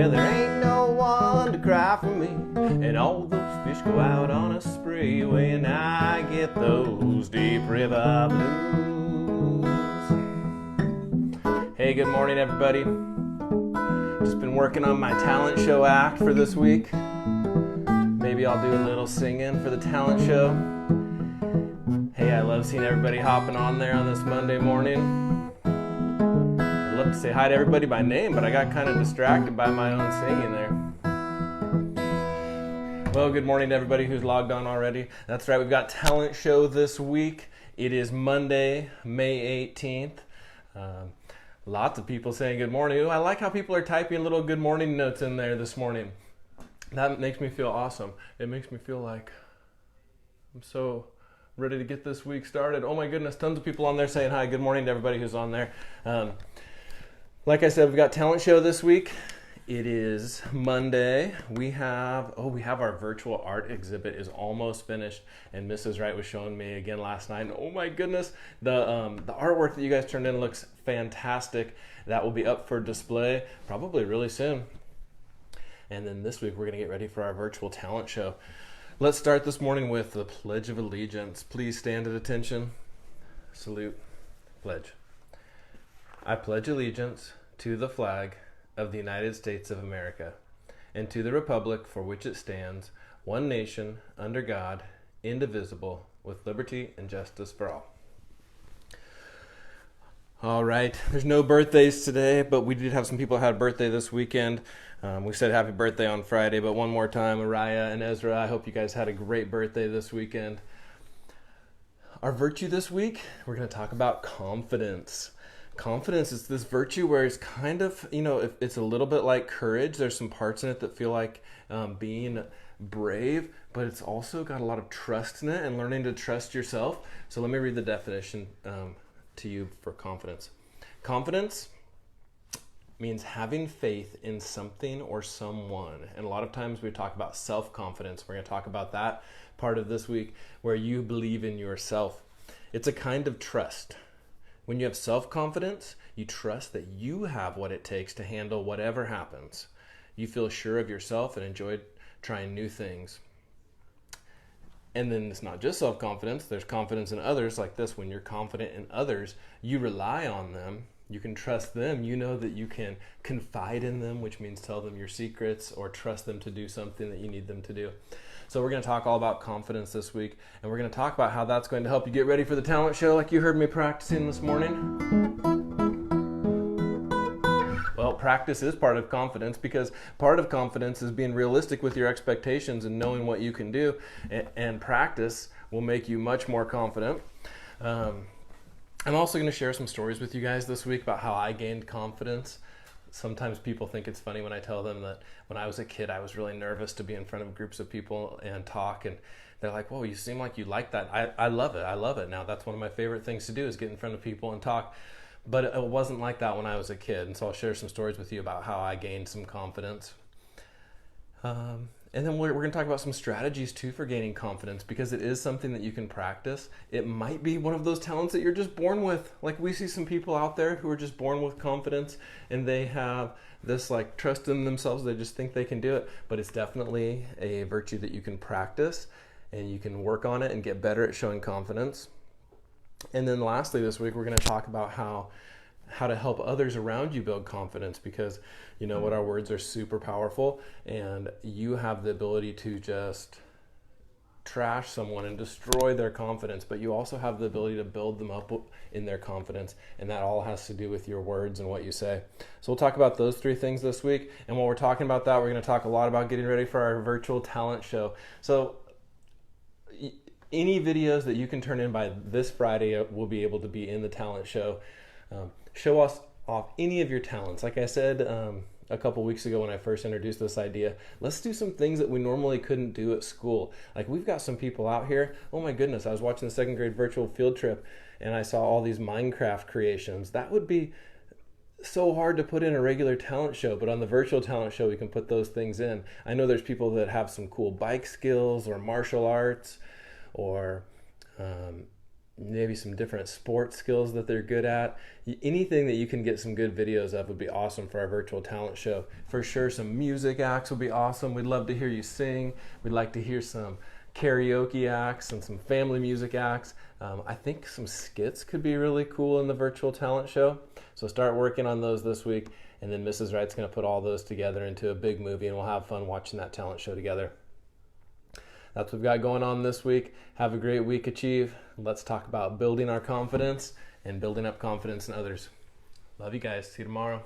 Well, there ain't no one to cry for me, and all those fish go out on a spree when I get those deep river blues. Hey, good morning, everybody. Just been working on my talent show act for this week. Maybe I'll do a little singing for the talent show. Hey, I love seeing everybody hopping on there on this Monday morning. I'd love to say hi to everybody by name, but I got kind of distracted by my own singing there. Well, good morning to everybody who's logged on already. That's right, we've got talent show this week. It is Monday, May 18th. Lots of people saying good morning. Ooh, I like how people are typing little good morning notes in there this morning. That makes me feel awesome. It makes me feel like I'm so ready to get this week started. Oh my goodness, tons of people on there saying hi. Good morning to everybody who's on there. Like I said, we've got talent show this week. It is Monday. We have our virtual art exhibit is almost finished, and Mrs. Wright was showing me again last night. And oh my goodness, the artwork that you guys turned in looks fantastic. That will be up for display probably really soon. And then this week we're going to get ready for our virtual talent show. Let's start this morning with the Pledge of Allegiance. Please stand at attention. Salute. Pledge. I pledge allegiance to the flag of the United States of America and to the republic for which it stands, one nation, under God, indivisible, with liberty and justice for all. All right, there's no birthdays today, but we did have some people who had a birthday this weekend. We said happy birthday on Friday, but one more time, Araya and Ezra, I hope you guys had a great birthday this weekend. Our virtue this week, we're going to talk about confidence. Confidence is this virtue where it's kind of, it's a little bit like courage. There's some parts in it that feel like being brave, but it's also got a lot of trust in it and learning to trust yourself. So let me read the definition to you for confidence. Confidence means having faith in something or someone. And a lot of times we talk about self-confidence. We're going to talk about that part of this week where you believe in yourself. It's a kind of trust. When you have self-confidence, you trust that you have what it takes to handle whatever happens. You feel sure of yourself and enjoy trying new things. And then it's not just self-confidence, there's confidence in others like this. When you're confident in others, you rely on them, you can trust them, you know that you can confide in them, which means tell them your secrets or trust them to do something that you need them to do. So we're going to talk all about confidence this week, and we're going to talk about how that's going to help you get ready for the talent show like you heard me practicing this morning. Well, practice is part of confidence because part of confidence is being realistic with your expectations and knowing what you can do, and practice will make you much more confident. I'm also going to share some stories with you guys this week about how I gained confidence. Sometimes people think it's funny when I tell them that when I was a kid, I was really nervous to be in front of groups of people and talk. And they're like, whoa, you seem like you like that. I love it. I love it. Now, that's one of my favorite things to do is get in front of people and talk. But it wasn't like that when I was a kid. And so I'll share some stories with you about how I gained some confidence. And then we're going to talk about some strategies too for gaining confidence because it is something that you can practice. It might be one of those talents that you're just born with. Like we see some people out there who are just born with confidence and they have this like trust in themselves. They just think they can do it, but it's definitely a virtue that you can practice and you can work on it and get better at showing confidence. And then lastly this week, we're going to talk about how to help others around you build confidence because you know what, our words are super powerful and you have the ability to just trash someone and destroy their confidence, but you also have the ability to build them up in their confidence, and that all has to do with your words and what you say. So we'll talk about those three things this week, and while we're talking about that, we're going to talk a lot about getting ready for our virtual talent show. So any videos that you can turn in by this Friday will be able to be in the talent show. Show us off any of your talents. Like I said a couple weeks ago when I first introduced this idea, let's do some things that we normally couldn't do at school. Like we've got some people out here, oh my goodness, I was watching the second grade virtual field trip and I saw all these Minecraft creations. That would be so hard to put in a regular talent show, but on the virtual talent show we can put those things in. I know there's people that have some cool bike skills or martial arts or maybe some different sports skills that they're good at. Anything that you can get some good videos of would be awesome for our virtual talent show. For sure, some music acts would be awesome. We'd love to hear you sing. We'd like to hear some karaoke acts and some family music acts. I think some skits could be really cool in the virtual talent show. So start working on those this week, and then Mrs. Wright's going to put all those together into a big movie, and we'll have fun watching that talent show together. That's what we've got going on this week. Have a great week, Achieve. Let's talk about building our confidence and building up confidence in others. Love you guys. See you tomorrow.